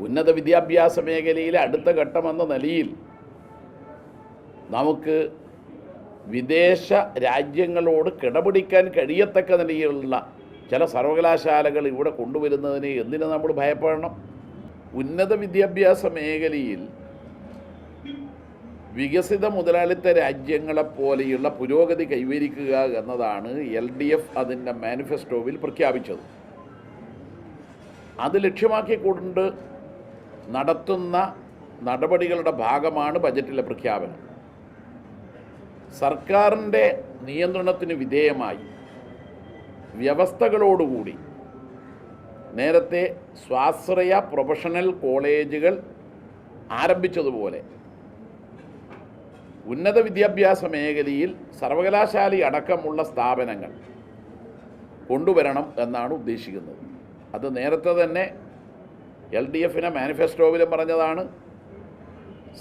ഉന്നത വിദ്യാഭ്യാസ മേഖലയിലെ അടുത്ത ഘട്ടമെന്ന നിലയിൽ നമുക്ക് വിദേശ രാജ്യങ്ങളോട് കിടപിടിക്കാൻ കഴിയത്തക്ക നിലയിലുള്ള ചില സർവകലാശാലകൾ ഇവിടെ കൊണ്ടുവരുന്നതിന് എന്തിനു നമ്മൾ ഭയപ്പെടണം? ഉന്നത വിദ്യാഭ്യാസ മേഖലയിൽ വികസിത മുതലാളിത്ത രാജ്യങ്ങളെപ്പോലെയുള്ള പുരോഗതി കൈവരിക്കുക എന്നതാണ് LDF അതിൻ്റെ മാനിഫെസ്റ്റോവിൽ പ്രഖ്യാപിച്ചത്. അത് ലക്ഷ്യമാക്കിക്കൊണ്ട് നടത്തുന്ന നടപടികളുടെ ഭാഗമാണ് ബജറ്റിലെ പ്രഖ്യാപനം. സർക്കാരിൻ്റെ നിയന്ത്രണത്തിന് വിധേയമായി വ്യവസ്ഥകളോടുകൂടി നേരത്തെ സ്വാശ്രയ പ്രൊഫഷണൽ കോളേജുകൾ ആരംഭിച്ചതുപോലെ ഉന്നത വിദ്യാഭ്യാസ മേഖലയിൽ സർവകലാശാല അടക്കമുള്ള സ്ഥാപനങ്ങൾ കൊണ്ടുവരണം എന്നാണ് ഉദ്ദേശിക്കുന്നത്. അത് നേരത്തെ തന്നെ LDFിനെ മാനിഫെസ്റ്റോവിലും പറഞ്ഞതാണ്,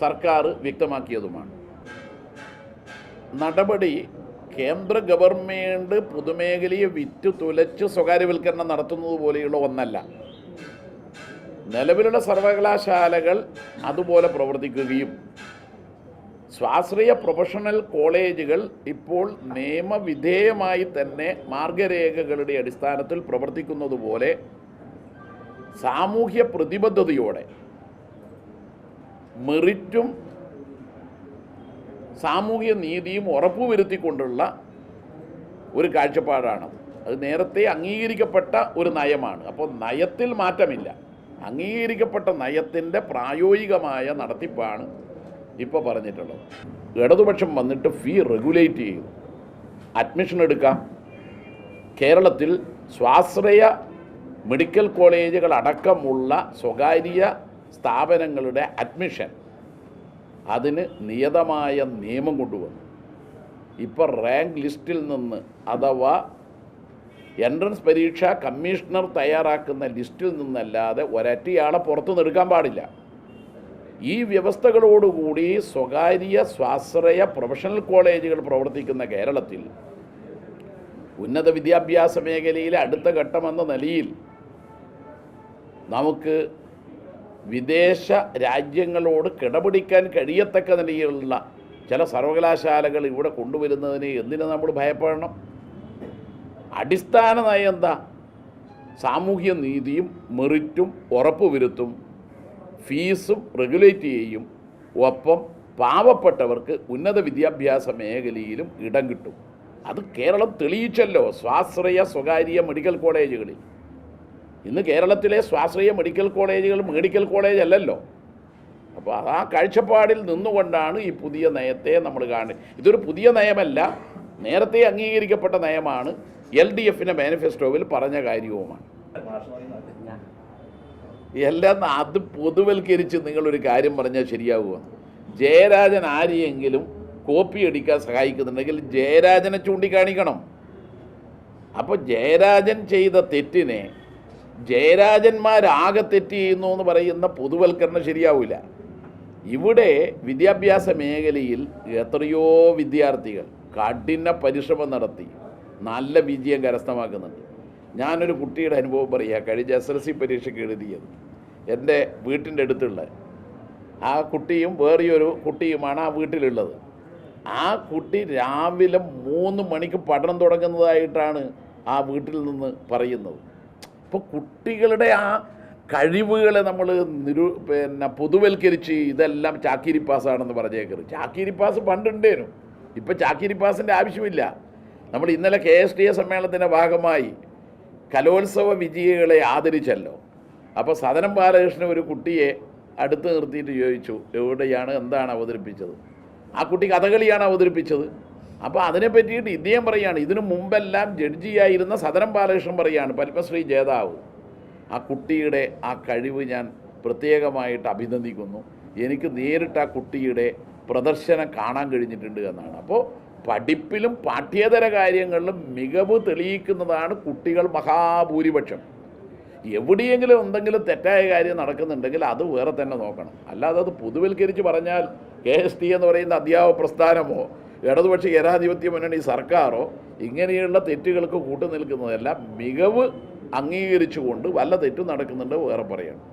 സർക്കാർ വ്യക്തമാക്കിയതുമാണ്. നടപടി കേന്ദ്ര ഗവൺമെൻറ് പൊതുമേഖലയെ വിറ്റുതുലച്ച് സ്വകാര്യവൽക്കരണം നടത്തുന്നത് പോലെയുള്ള ഒന്നല്ല. നിലവിലുള്ള സർവകലാശാലകൾ അതുപോലെ പ്രവർത്തിക്കുകയും സ്വാശ്രയ പ്രൊഫഷണൽ കോളേജുകൾ ഇപ്പോൾ നിയമവിധേയമായി തന്നെ മാർഗരേഖകളുടെ അടിസ്ഥാനത്തിൽ പ്രവർത്തിക്കുന്നതുപോലെ സാമൂഹ്യ പ്രതിബദ്ധതയോടെ മെറിറ്റും സാമൂഹ്യ നീതിയും ഉറപ്പുവരുത്തിക്കൊണ്ടുള്ള ഒരു കാഴ്ചപ്പാടാണ്. അത് നേരത്തെ അംഗീകരിക്കപ്പെട്ട ഒരു നയമാണ്. അപ്പോൾ നയത്തിൽ മാറ്റമില്ല. അംഗീകരിക്കപ്പെട്ട നയത്തിൻ്റെ പ്രായോഗികമായ നടത്തിപ്പാണ് ഇപ്പോൾ പറഞ്ഞിട്ടുള്ളത്. ഇടതുപക്ഷം വന്നിട്ട് ഫീ റെഗുലേറ്റ് ചെയ്തു. അഡ്മിഷൻ എടുക്കാം. കേരളത്തിൽ സ്വാശ്രയ മെഡിക്കൽ കോളേജുകൾ അടക്കമുള്ള സ്വകാര്യ സ്ഥാപനങ്ങളുടെ അഡ്മിഷൻ അതിന് നിയതമായ നിയമം കൊണ്ടുവന്നു. ഇപ്പോൾ റാങ്ക് ലിസ്റ്റിൽ നിന്ന് അഥവാ എൻട്രൻസ് പരീക്ഷ കമ്മീഷണർ തയ്യാറാക്കുന്ന ലിസ്റ്റിൽ നിന്നല്ലാതെ ഒരൊറ്റയാളെ പുറത്തുനിന്ന് എടുക്കാൻ പാടില്ല. ഈ വ്യവസ്ഥകളോടുകൂടി സ്വകാര്യ സ്വാശ്രയ പ്രൊഫഷണൽ കോളേജുകൾ പ്രവർത്തിക്കുന്ന കേരളത്തിൽ ഉന്നത വിദ്യാഭ്യാസ മേഖലയിലെ അടുത്ത ഘട്ടമെന്ന നിലയിൽ നമുക്ക് വിദേശ രാജ്യങ്ങളോട് കിടപിടിക്കാൻ കഴിയത്തക്ക നിലയിലുള്ള ചില സർവകലാശാലകൾ ഇവിടെ കൊണ്ടുവരുന്നതിന് എന്തിനു നമ്മൾ ഭയപ്പെടണം? അടിസ്ഥാന നയം എന്താ? സാമൂഹ്യ നീതിയും മെറിറ്റും ഉറപ്പുവരുത്തും, ഫീസും റെഗുലേറ്റ് ചെയ്യും, ഒപ്പം പാവപ്പെട്ടവർക്ക് ഉന്നത വിദ്യാഭ്യാസ മേഖലയിലും ഇടം കിട്ടും. അത് കേരളം തെളിയിച്ചല്ലോ സ്വാശ്രയ സ്വകാര്യ മെഡിക്കൽ കോളേജുകളിൽ. ഇന്ന് കേരളത്തിലെ സ്വാശ്രയ മെഡിക്കൽ കോളേജുകൾ മെഡിക്കൽ കോളേജ് അല്ലല്ലോ. അപ്പോൾ ആ കാഴ്ചപ്പാടിൽ നിന്നുകൊണ്ടാണ് ഈ പുതിയ നയത്തെ നമ്മൾ കാണുന്നത്. ഇതൊരു പുതിയ നയമല്ല, നേരത്തെ അംഗീകരിക്കപ്പെട്ട നയമാണ്. LDFിൻ്റെ മാനിഫെസ്റ്റോവിൽ പറഞ്ഞ കാര്യവുമാണ്. എല്ലാം അത് പൊതുവൽക്കരിച്ച് നിങ്ങളൊരു കാര്യം പറഞ്ഞാൽ ശരിയാവുക. ജയരാജൻ ആരെയെങ്കിലും കോപ്പി അടിക്കാൻ സഹായിക്കുന്നുണ്ടെങ്കിൽ ജയരാജനെ ചൂണ്ടിക്കാണിക്കണം. അപ്പോൾ ജയരാജൻ ചെയ്ത തെറ്റിനെ ജയരാജന്മാരാകെ തെറ്റ് ചെയ്യുന്നു എന്ന് പറയുന്ന പൊതുവൽക്കരണം ശരിയാവില്ല. ഇവിടെ വിദ്യാഭ്യാസ മേഖലയിൽ എത്രയോ വിദ്യാർത്ഥികൾ കഠിന പരിശ്രമം നടത്തി നല്ല വിജയം കരസ്ഥമാക്കുന്നുണ്ട്. ഞാനൊരു കുട്ടിയുടെ അനുഭവം പറയുക. കഴിഞ്ഞ SSLC പരീക്ഷയ്ക്ക് എഴുതിയത് എൻ്റെ വീട്ടിൻ്റെ അടുത്തുള്ള ആ കുട്ടിയും വേറെയൊരു കുട്ടിയുമാണ് ആ വീട്ടിലുള്ളത്. ആ കുട്ടി രാവിലെ 3 മണിക്ക് പഠനം തുടങ്ങുന്നതായിട്ടാണ് ആ വീട്ടിൽ നിന്ന് പറയുന്നത്. അപ്പോൾ കുട്ടികളുടെ ആ കഴിവുകളെ നമ്മൾ പൊതുവൽക്കരിച്ച് ഇതെല്ലാം ചാക്കിരി പാസ്സാണെന്ന് പറഞ്ഞേക്കരുത്. ചാക്കിരി പാസ് പണ്ടുണ്ടേനു, ഇപ്പം ചാക്കിരി പാസിൻ്റെ ആവശ്യമില്ല. നമ്മൾ ഇന്നലെ KSTA സമ്മേളനത്തിൻ്റെ ഭാഗമായി കലോത്സവ വിജയികളെ ആദരിച്ചല്ലോ. അപ്പോൾ സദനം ബാലകൃഷ്ണൻ ഒരു കുട്ടിയെ അടുത്ത് നിർത്തിയിട്ട് ചോദിച്ചു, എവിടെയാണ് എന്താണ് അവതരിപ്പിച്ചത്? ആ കുട്ടി കഥകളിയാണ് അവതരിപ്പിച്ചത്. അപ്പോൾ അതിനെ പറ്റിയിട്ട് ഇദ്ദേഹം പറയുകയാണ്, ഇതിനു മുമ്പെല്ലാം ജഡ്ജിയായിരുന്ന സദനം ബാലകൃഷ്ണൻ പറയുകയാണ്, പത്മശ്രീ ജേതാവ്. ആ കുട്ടിയുടെ ആ കഴിവ് ഞാൻ പ്രത്യേകമായിട്ട് അഭിനന്ദിക്കുന്നു. എനിക്ക് നേരിട്ട് ആ കുട്ടിയുടെ പ്രദർശനം കാണാൻ കഴിഞ്ഞിട്ടുണ്ട് എന്നാണ്. അപ്പോൾ പഠിപ്പിലും പാഠ്യേതര കാര്യങ്ങളിലും മികവ് തെളിയിക്കുന്നതാണ് കുട്ടികൾ മഹാഭൂരിപക്ഷം. എവിടെയെങ്കിലും എന്തെങ്കിലും തെറ്റായ കാര്യം നടക്കുന്നുണ്ടെങ്കിൽ അത് വേറെ തന്നെ നോക്കണം. അല്ലാതെ അത് പൊതുവൽക്കരിച്ച് പറഞ്ഞാൽ KSTA എന്ന് പറയുന്ന അധ്യാപക പ്രസ്ഥാനമോ ഇടതുപക്ഷ ജനാധിപത്യ മുന്നണി സർക്കാരോ ഇങ്ങനെയുള്ള തെറ്റുകൾക്ക് കൂട്ടുനിൽക്കുന്നതല്ല. മികവ് അംഗീകരിച്ചുകൊണ്ട് വല്ല തെറ്റും നടക്കുന്നുണ്ട് വേറെ പറയണം.